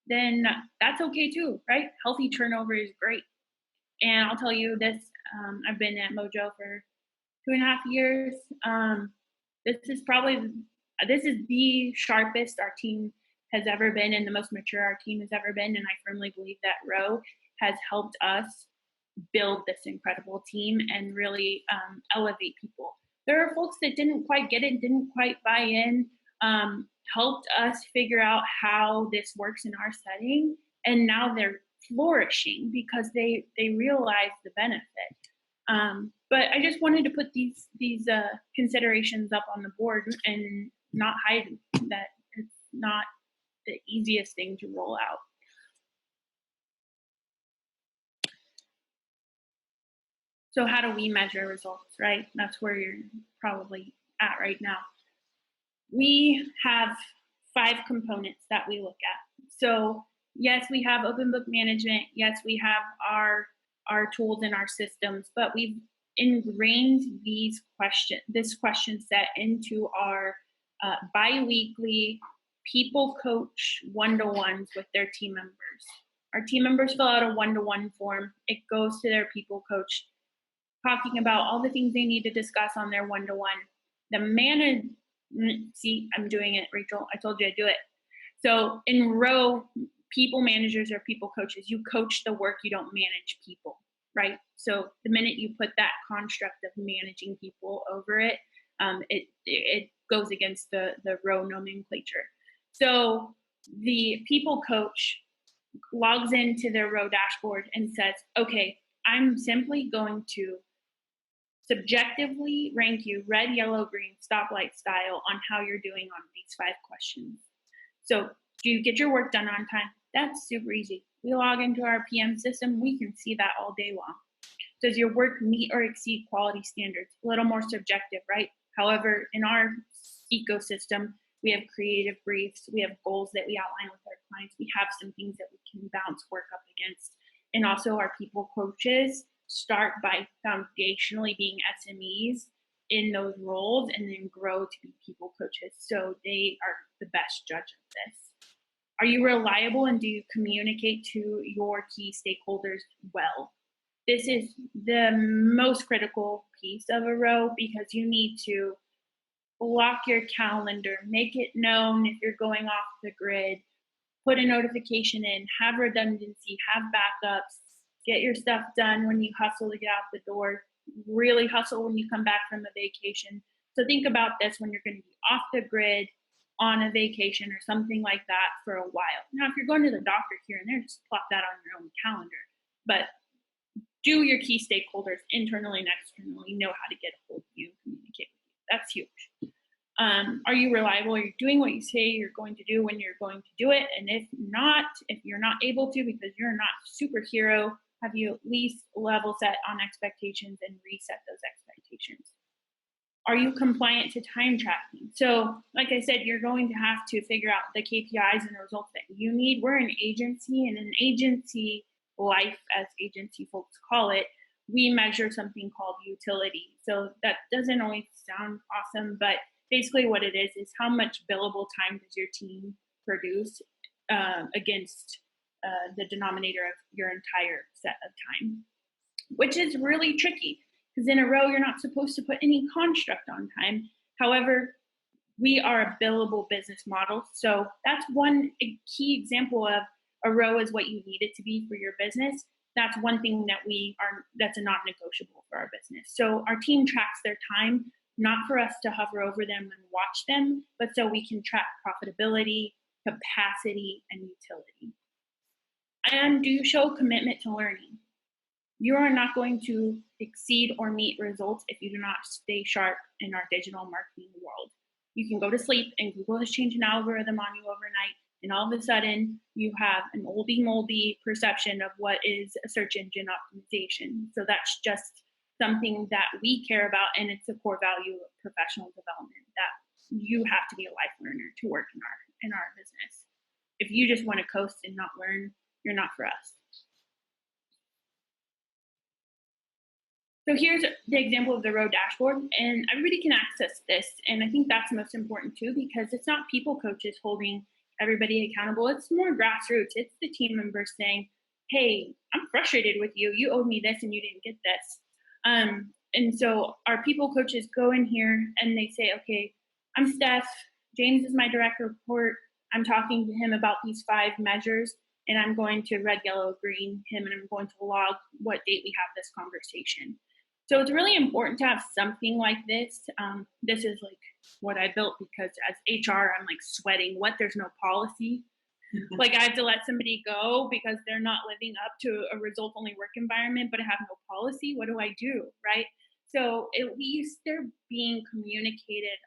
then that's okay too, right? Healthy turnover is great. And I'll tell you this, I've been at Mojo for 2.5 years. This is the sharpest our team has ever been and the most mature our team has ever been. And I firmly believe that ROWE has helped us build this incredible team and really elevate people. There are folks that didn't quite get it, didn't quite buy in, helped us figure out how this works in our setting. And now they're flourishing because they realize the benefit. But I just wanted to put these considerations up on the board and not hide that it's not the easiest thing to roll out. So how do we measure results, right? That's where you're probably at right now. We have 5 components that we look at. So yes, we have open book management. Yes, we have our tools and our systems, but we've ingrained this question set into our bi-weekly people coach one-to-ones with their team members. Our team members fill out a one-to-one form. It goes to their people coach, talking about all the things they need to discuss on their one-to-one. See, I'm doing it, Rachel. I told you I'd do it. So in ROWE, people managers or people coaches, you coach the work, you don't manage people, right? So the minute you put that construct of managing people over it, it goes against the ROWE nomenclature. So the people coach logs into their ROWE dashboard and says, okay, I'm simply going to subjectively rank you red, yellow, green, stoplight style on how you're doing on these 5 questions. So do you get your work done on time? That's super easy. We log into our PM system. We can see that all day long. Does your work meet or exceed quality standards? A little more subjective, right? However, in our ecosystem, we have creative briefs. We have goals that we outline with our clients. We have some things that we can bounce work up against. And also our people coaches start by foundationally being SMEs in those roles and then grow to be people coaches. So they are the best judge of this. Are you reliable and do you communicate to your key stakeholders well? This is the most critical piece of a ROWE because you need to block your calendar, make it known if you're going off the grid, put a notification in, have redundancy, have backups, get your stuff done when you hustle to get out the door, really hustle when you come back from a vacation. So think about this when you're going to be off the grid on a vacation or something like that for a while. Now, if you're going to the doctor here and there, just plop that on your own calendar. But do your key stakeholders internally and externally know how to get a hold of you and communicate with you. That's huge. Are you reliable? Are you doing what you say you're going to do when you're going to do it? And if not, if you're not able to because you're not a superhero, have you at least level set on expectations and reset those expectations? Are you compliant to time tracking? So like I said, you're going to have to figure out the KPIs and results that you need. We're an agency, and an agency life, as agency folks call it, we measure something called utility. So that doesn't always sound awesome, but basically what it is how much billable time does your team produce against the denominator of your entire set of time, which is really tricky because in a ROWE, you're not supposed to put any construct on time. However, we are a billable business model. So that's one key example of a ROWE is what you need it to be for your business. That's one thing that that's a non-negotiable for our business. So our team tracks their time, not for us to hover over them and watch them, but so we can track profitability, capacity, and utility. And do you show commitment to learning? You are not going to exceed or meet results if you do not stay sharp in our digital marketing world. You can go to sleep and Google has changed an algorithm on you overnight, and all of a sudden you have an oldie moldy perception of what is a search engine optimization. So that's just something that we care about, and it's a core value of professional development that you have to be a life learner to work in our business. If you just want to coast and not learn, you're not for us. So here's the example of the ROWE dashboard, and everybody can access this. And I think that's most important too, because it's not people coaches holding everybody accountable. It's more grassroots. It's the team members saying, hey, I'm frustrated with you. You owed me this and you didn't get this. And so our people coaches go in here and they say, okay, I'm Steph. James is my direct report. I'm talking to him about these 5 measures, and I'm going to red, yellow, green him, and I'm going to log what date we have this conversation. So it's really important to have something like this. This is like what I built, because as HR, I'm like sweating. What? There's no policy. Like I have to let somebody go because they're not living up to a result-only work environment, but I have no policy. What do I do, right? So at least they're being communicated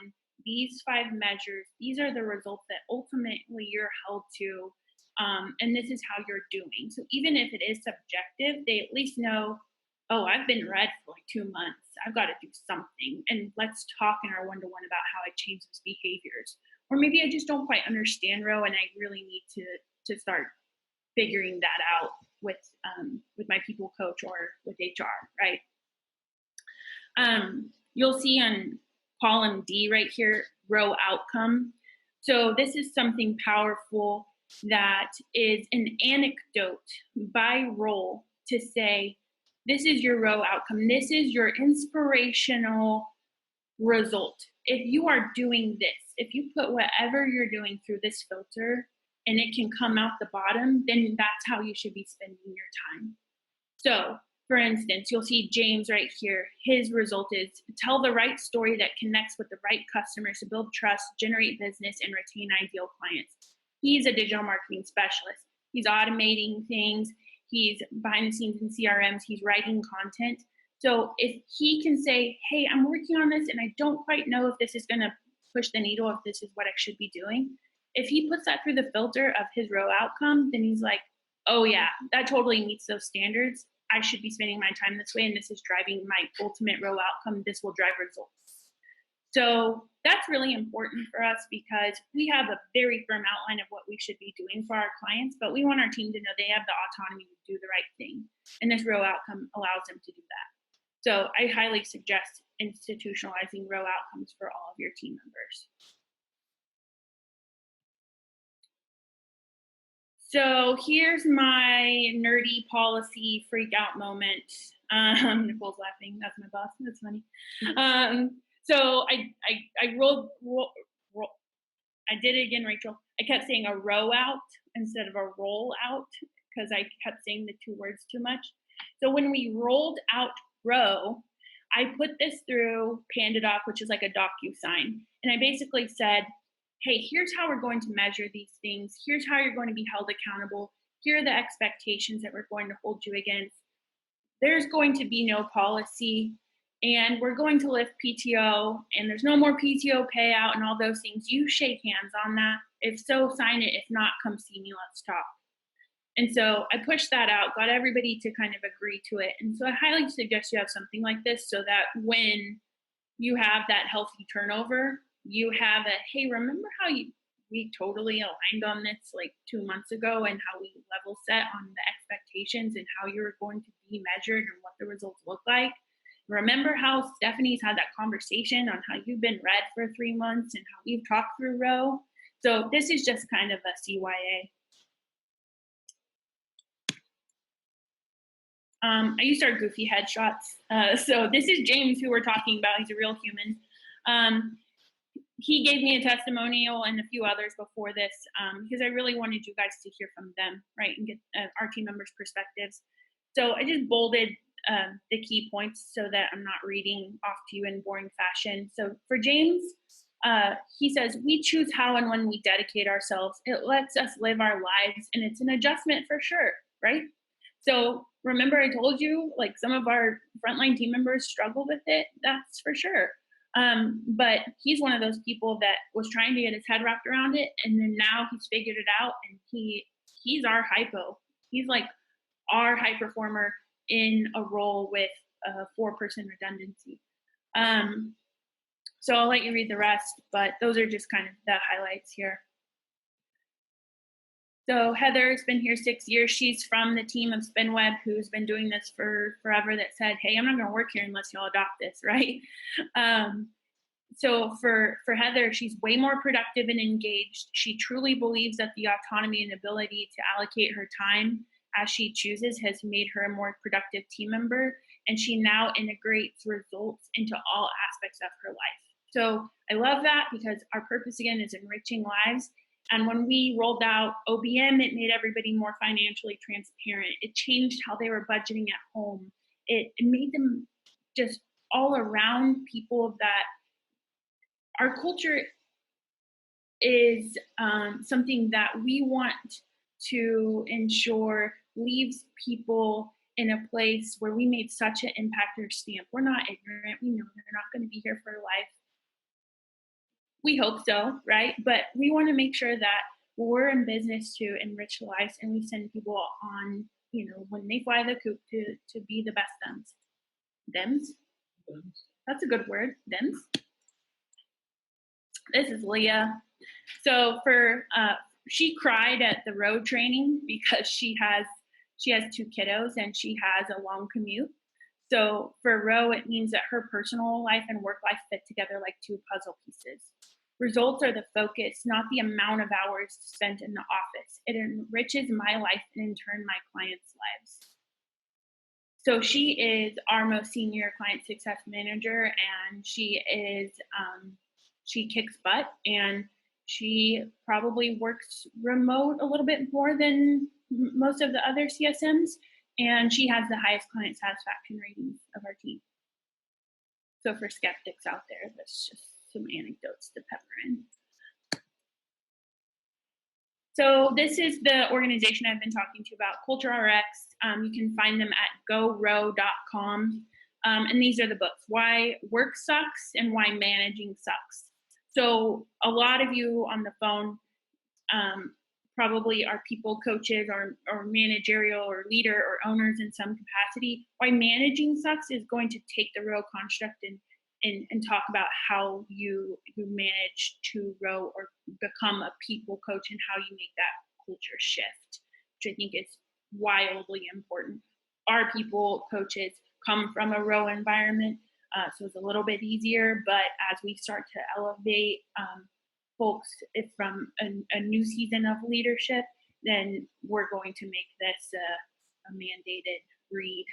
on these 5 measures. These are the results that ultimately you're held to, and this is how you're doing. So even if it is subjective, they at least know, oh, I've been red for like 2 months. I've got to do something. And let's talk in our one-to-one about how I change those behaviors. Or maybe I just don't quite understand ROWE, and I really need to start figuring that out with my people coach or with HR, right? You'll see on column D right here, ROWE outcome. So this is something powerful that is an anecdote by role to say, this is your ROWE outcome. This is your inspirational result. If you are doing this, if you put whatever you're doing through this filter and it can come out the bottom, then that's how you should be spending your time. So, for instance, you'll see James right here. His result is tell the right story that connects with the right customers to build trust, generate business, and retain ideal clients. He's a digital marketing specialist. He's automating things. He's behind the scenes in CRMs. He's writing content. So if he can say, hey, I'm working on this and I don't quite know if this is going to push the needle, if this is what I should be doing. If he puts that through the filter of his ROWE outcome, then he's like, oh yeah, that totally meets those standards. I should be spending my time this way, and this is driving my ultimate ROWE outcome. This will drive results. So that's really important for us because we have a very firm outline of what we should be doing for our clients, but we want our team to know they have the autonomy to do the right thing. And this ROWE outcome allows them to do that. So I highly suggest institutionalizing ROWE outcomes for all of your team members. So here's my nerdy policy freak out moment. Nicole's laughing. That's my boss. That's funny. So I rolled. I did it again, Rachel. I kept saying a row out instead of a roll out because I kept saying the 2 words too much. So when we rolled out ROWE, I put this through PandaDoc, which is like a DocuSign. And I basically said, hey, here's how we're going to measure these things. Here's how you're going to be held accountable. Here are the expectations that we're going to hold you against. There's going to be no policy, and we're going to lift PTO, and there's no more PTO payout and all those things. You shake hands on that. If so, sign it. If not, come see me. Let's talk. And so I pushed that out, got everybody to kind of agree to it. And so I highly suggest you have something like this so that when you have that healthy turnover, you have a, hey, remember how we totally aligned on this like 2 months ago and how we level set on the expectations and how you're going to be measured and what the results look like. Remember how Stephanie's had that conversation on how you've been red for 3 months and how we've talked through ROWE. So this is just kind of a CYA. I used our goofy headshots. So this is James, who we're talking about. He's a real human. He gave me a testimonial and a few others before this because I really wanted you guys to hear from them, right, and get our team members' perspectives. So I just bolded the key points so that I'm not reading off to you in boring fashion. So for James, he says, we choose how and when we dedicate ourselves. It lets us live our lives, and it's an adjustment for sure, right? So remember I told you, like, some of our frontline team members struggle with it. That's for sure. But he's one of those people that was trying to get his head wrapped around it, and then now he's figured it out, and he's our hypo. He's like our high performer in a role with a 4-person redundancy. So I'll let you read the rest, but those are just kind of the highlights here. So Heather's been here 6 years. She's from the team of SpinWeb, who's been doing this for forever, that said, hey, I'm not going to work here unless y'all adopt this, right? So for Heather, she's way more productive and engaged. She truly believes that the autonomy and ability to allocate her time as she chooses has made her a more productive team member, and she now integrates results into all aspects of her life. So I love that, because our purpose, again, is enriching lives. And when we rolled out OBM, it made everybody more financially transparent. It changed how they were budgeting at home. It made them just all around people that our culture is something that we want to ensure leaves people in a place where we made such an impact or stamp. We're not ignorant. We know they're not going to be here for life. We hope so, right? But we want to make sure that we're in business to enrich lives, and we send people on, when they fly the coop, to be the best thems. Thems? That's a good word. Thems. This is Leah. So she cried at the road training because she has 2 kiddos and she has a long commute. So for ROWE, it means that her personal life and work life fit together like 2 puzzle pieces. Results are the focus, not the amount of hours spent in the office. It enriches my life and in turn my clients' lives. So she is our most senior client success manager, and she kicks butt, and she probably works remote a little bit more than most of the other CSMs, and she has the highest client satisfaction ratings of our team. So for skeptics out there, that's just some anecdotes to pepper in. So this is the organization I've been talking to you about, Culture RX. You can find them at gorow.com. And these are the books: Why Work Sucks and Why Managing Sucks. So a lot of you on the phone probably are people coaches or managerial or leader or owners in some capacity. Why Managing Sucks is going to take the ROWE construct and talk about how you manage to ROWE or become a people coach, and how you make that culture shift, which I think is wildly important. Our people coaches come from a ROWE environment, so it's a little bit easier, but as we start to elevate folks from a new season of leadership, then we're going to make this a mandated read,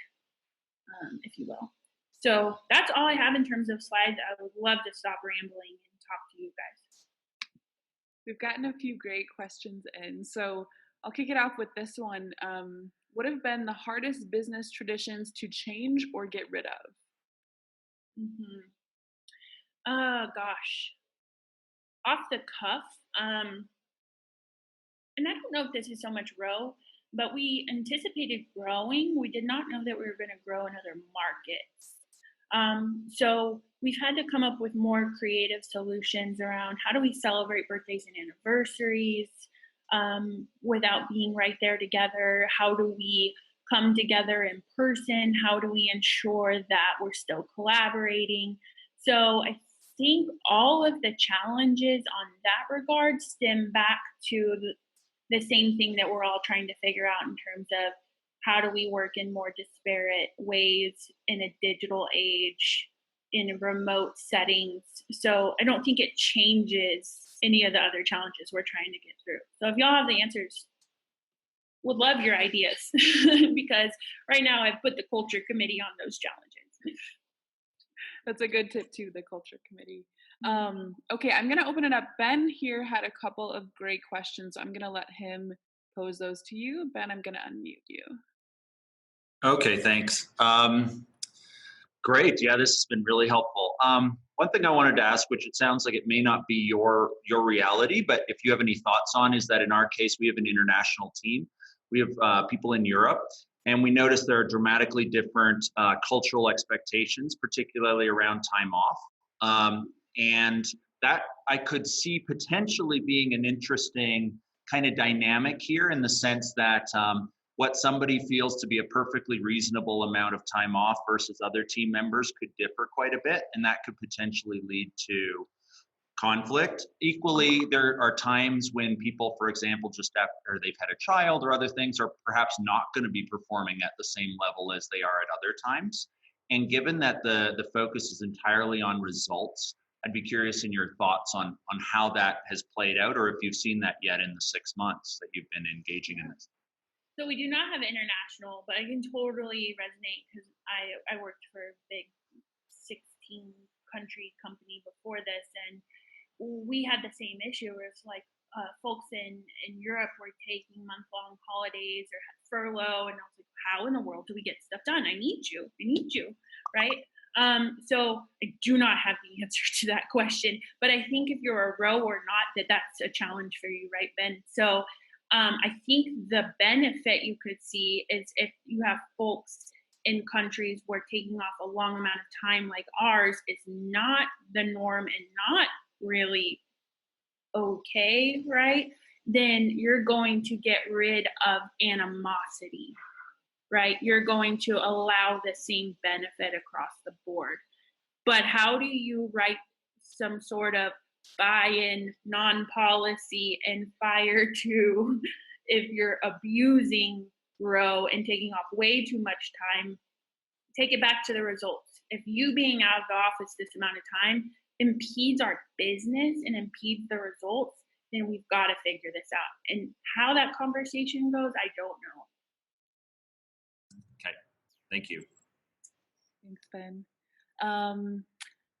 if you will. So that's all I have in terms of slides. I would love to stop rambling and talk to you guys.
We've gotten a few great questions in, so I'll kick it off with this one. What have been the hardest business traditions to change or get rid of?
Gosh. Off the cuff, and I don't know if this is so much ROWE, but we anticipated growing. We did not know that we were going to grow in other markets. So we've had to come up with more creative solutions around how do we celebrate birthdays and anniversaries without being right there together? How do we come together in person? How do we ensure that we're still collaborating? So I think all of the challenges on that regard stem back to the same thing that we're all trying to figure out in terms of how do we work in more disparate ways in a digital age, in remote settings. So I don't think it changes any of the other challenges we're trying to get through. So if y'all have the answers, would love your ideas because right now I've put the culture committee on those challenges.
That's a good tip too, the culture committee. Okay, I'm going to open it up. Ben here had a couple of great questions. So I'm going to let him pose those to you. Ben, I'm going to unmute you.
Okay, thanks. Great. Yeah, this has been really helpful. One thing I wanted to ask, which it sounds like it may not be your reality, but if you have any thoughts on, is that in our case, we have an international team. We have people in Europe, and we notice there are dramatically different cultural expectations, particularly around time off. And that I could see potentially being an interesting kind of dynamic here in the sense that what somebody feels to be a perfectly reasonable amount of time off versus other team members could differ quite a bit, and that could potentially lead to conflict. Equally, there are times when people, for example, just after they've had a child or other things, are perhaps not going to be performing at the same level as they are at other times. And given that the focus is entirely on results, I'd be curious in your thoughts on how that has played out, or if you've seen that yet in the 6 months that you've been engaging in this.
So we do not have international, but I can totally resonate because I worked for a big 16 country company before this, and we had the same issue where it's like folks in Europe were taking month-long holidays or had furlough, and I was like, how in the world do we get stuff done? I need you, right? So I do not have the answer to that question, but I think if you're a row or not, that's a challenge for you, right, Ben? So I think the benefit you could see is if you have folks in countries where taking off a long amount of time like ours is not the norm and not really okay, right? Then you're going to get rid of animosity, right? You're going to allow the same benefit across the board. But how do you write some sort of buy-in, non-policy, and fire to if you're abusing ROWE and taking off way too much time? Take it back to the results. If you being out of the office this amount of time impedes our business and impedes the results, then we've got to figure this out. And how that conversation goes, I don't know.
Okay, thank you.
Thanks, Ben.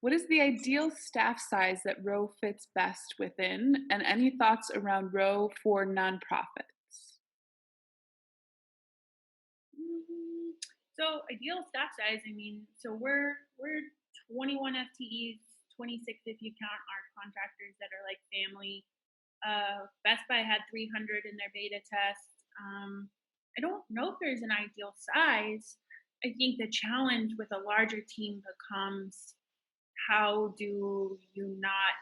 What is the ideal staff size that ROWE fits best within? And any thoughts around ROWE for nonprofits?
So ideal staff size, I mean, so we're 21 FTEs, 26 if you count our contractors that are like family. Best Buy had 300 in their beta test. I don't know if there's an ideal size. I think the challenge with a larger team becomes how do you not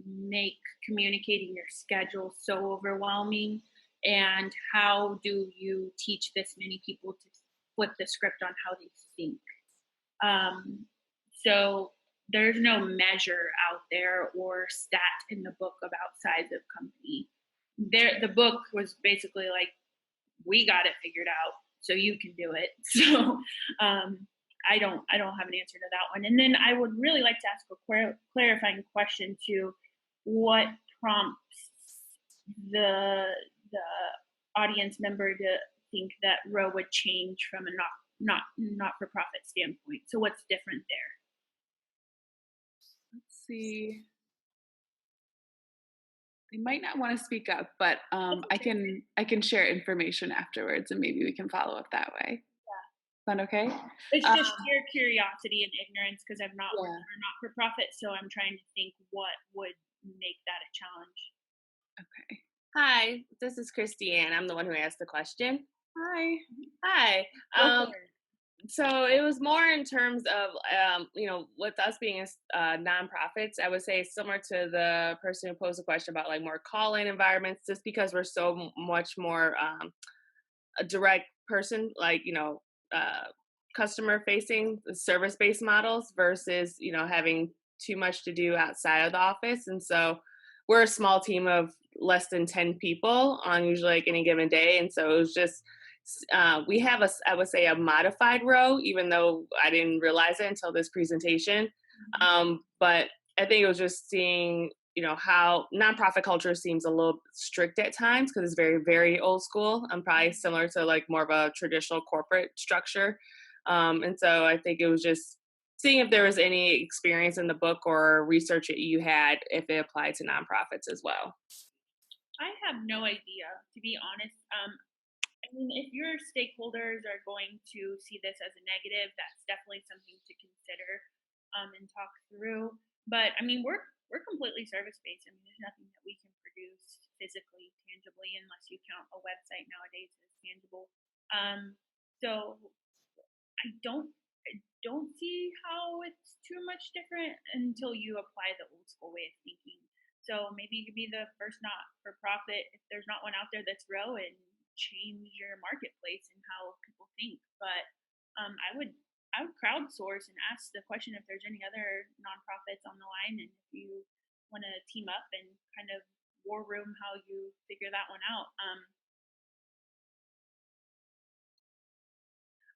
make communicating your schedule so overwhelming, and how do you teach this many people to flip the script on how they think? So there's no measure out there or stat in the book about size of company. The book was basically like, we got it figured out, so you can do it. So I don't have an answer to that one. And then I would really like to ask a clarifying question to what prompts the audience member to think that ROWE would change from a not-for-profit standpoint. So what's different there?
Let's see. They might not want to speak up, but I can share information afterwards, and maybe we can follow up that way. Yeah. Sound okay?
It's just sheer curiosity and ignorance because I've not worked for a not-for-profit, so I'm trying to think what would make that a challenge.
Okay.
Hi, this is Christiane. I'm the one who asked the question.
Hi.
Hi. So it was more in terms of, with us being nonprofits, I would say similar to the person who posed the question about like more call-in environments, just because we're so much more a direct person, like, customer-facing, service-based models versus, having too much to do outside of the office. And so we're a small team of less than 10 people on usually like any given day. And so it was just, we have I would say a modified ROWE, even though I didn't realize it until this presentation. But I think it was just seeing, how nonprofit culture seems a little strict at times because it's very, very old school. I'm probably similar to like more of a traditional corporate structure. And so I think it was just seeing if there was any experience in the book or research that you had, if it applied to nonprofits as well.
I have no idea, to be honest. I mean, if your stakeholders are going to see this as a negative, that's definitely something to consider and talk through. But I mean, we're completely service-based. I mean, there's nothing that we can produce physically, tangibly, unless you count a website nowadays as tangible. So I don't see how it's too much different until you apply the old school way of thinking. So maybe you could be the first not-for-profit if there's not one out there that's ROWE, and change your marketplace and how people think. But I would crowdsource and ask the question if there's any other nonprofits on the line, and if you want to team up and kind of war room how you figure that one out.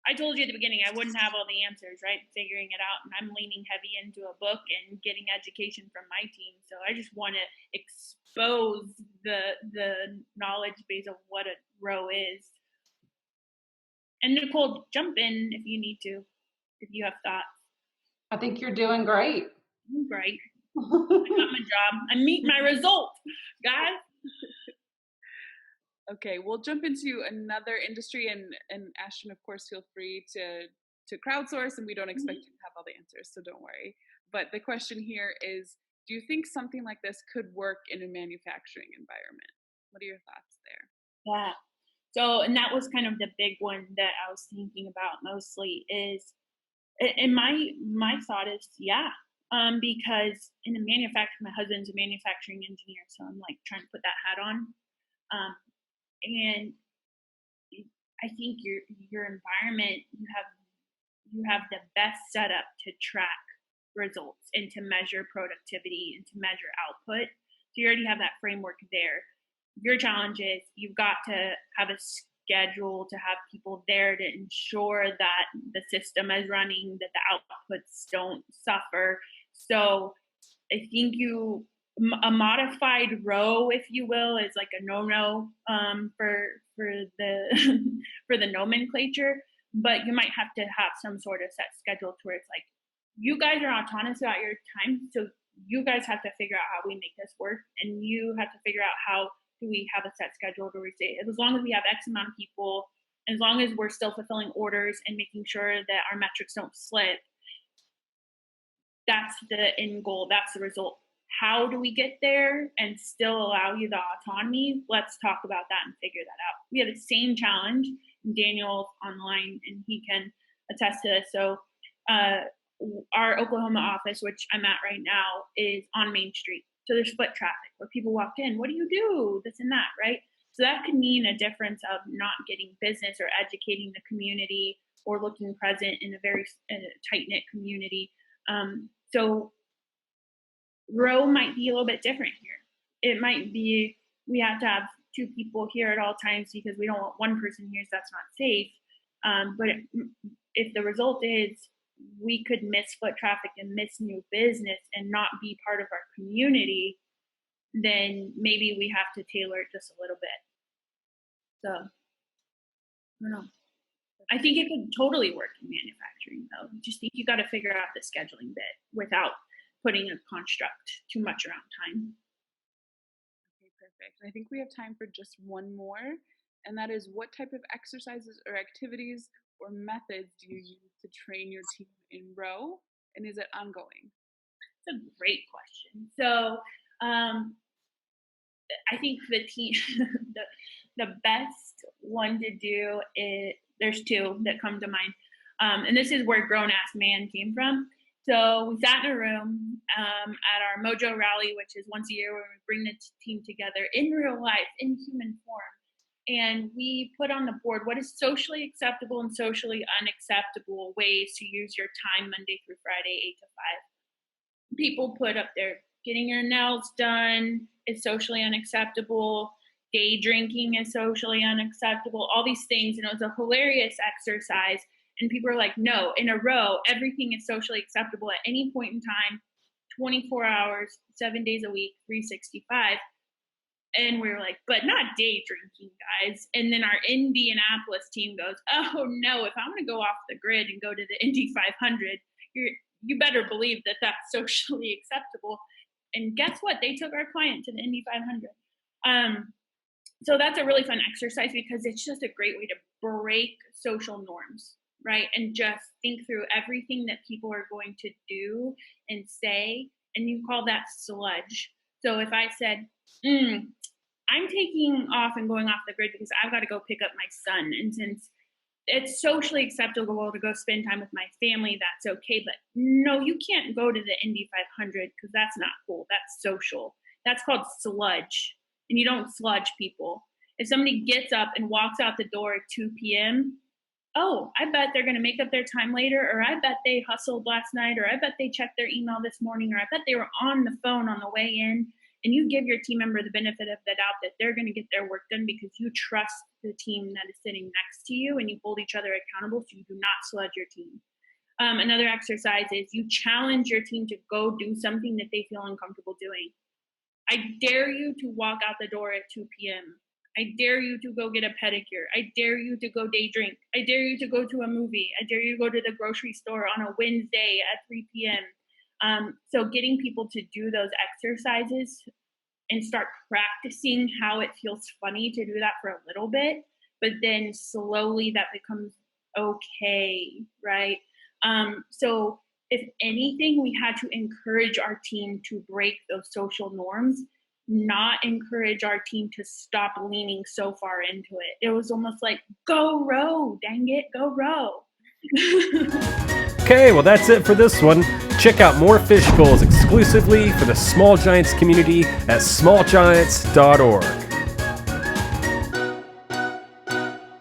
I told you at the beginning I wouldn't have all the answers, right? Figuring it out, and I'm leaning heavy into a book and getting education from my team. So I just want to expose the knowledge base of what a ROWE is. And Nicole, jump in if you need to, if you have thoughts.
I think you're doing great.
Great. I got my job. I meet my result, guys.
Okay, we'll jump into another industry, and Ashton, of course, feel free to crowdsource, and we don't expect you to have all the answers, so don't worry. But the question here is, do you think something like this could work in a manufacturing environment? What are your thoughts there?
Yeah. So, and that was kind of the big one that I was thinking about mostly is, and my thought is, yeah, because in a my husband's a manufacturing engineer, so I'm like trying to put that hat on. And I think your environment, you have the best setup to track results and to measure productivity and to measure output. So you already have that framework there. Your challenge is you've got to have a schedule to have people there to ensure that the system is running, that the outputs don't suffer. So I think a modified ROWE, if you will, is like a no-no for the for the nomenclature. But you might have to have some sort of set schedule to where it's like, you guys are autonomous about your time, so you guys have to figure out how we make this work, and you have to figure out how do we have a set schedule to say, as long as we have X amount of people, as long as we're still fulfilling orders and making sure that our metrics don't slip, that's the end goal, that's the result. How do we get there and still allow you the autonomy? Let's talk about that and figure that out. We have the same challenge. Daniel's online and he can attest to this. So our Oklahoma office, which I'm at right now, is on Main Street. So there's foot traffic where people walk in. What do you do? This and that, right? So that could mean a difference of not getting business or educating the community or looking present in a very tight-knit community. So ROWE might be a little bit different here. It might be we have to have 2 people here at all times because we don't want one person here, so that's not safe. But if the result is we could miss foot traffic and miss new business and not be part of our community, then maybe we have to tailor it just a little bit. So, I don't know. I think it could totally work in manufacturing, though. I just think you got to figure out the scheduling bit without putting a construct too much around time.
Okay, perfect. I think we have time for just one more, and that is, what type of exercises or activities or methods do you use to train your team in ROWE, and is it ongoing?
It's a great question. So I think the team, the best one to do is, there's 2 that come to mind. And this is where Grown Ass Man came from. So we sat in a room at our Mojo rally, which is once a year where we bring the team together in real life, in human form. And we put on the board what is socially acceptable and socially unacceptable ways to use your time Monday through Friday, 8 to 5. People put up there, getting your nails done is socially unacceptable. Day drinking is socially unacceptable. All these things. And it was a hilarious exercise. And people are like, no, in a ROWE, everything is socially acceptable at any point in time, 24 hours, 7 days a week, 365. And we were like, but not day drinking, guys. And then our Indianapolis team goes, oh no, if I want to go off the grid and go to the Indy 500, you better believe that that's socially acceptable. And guess what? They took our client to the Indy 500. So that's a really fun exercise because it's just a great way to break social norms, right? And just think through everything that people are going to do and say, and you call that sludge. So if I said, I'm taking off and going off the grid because I've got to go pick up my son, and since it's socially acceptable to go spend time with my family, that's okay. But no, you can't go to the Indy 500 because that's not cool. That's social. That's called sludge. And you don't sludge people. If somebody gets up and walks out the door at 2 p.m., oh, I bet they're going to make up their time later, or I bet they hustled last night, or I bet they checked their email this morning, or I bet they were on the phone on the way in. And you give your team member the benefit of the doubt that they're going to get their work done because you trust the team that is sitting next to you, and you hold each other accountable so you do not sludge your team. Another exercise is you challenge your team to go do something that they feel uncomfortable doing. I dare you to walk out the door at 2 p.m. I dare you to go get a pedicure. I dare you to go day drink. I dare you to go to a movie. I dare you to go to the grocery store on a Wednesday at 3 p.m. So getting people to do those exercises and start practicing how it feels funny to do that for a little bit, but then slowly that becomes okay, right? So if anything, we had to encourage our team to break those social norms, not encourage our team to stop leaning so far into it. It was almost like, go row, dang it, go row.
Okay, well that's it for this one. Check out more Fishbowls exclusively for the Small Giants community at smallgiants.org.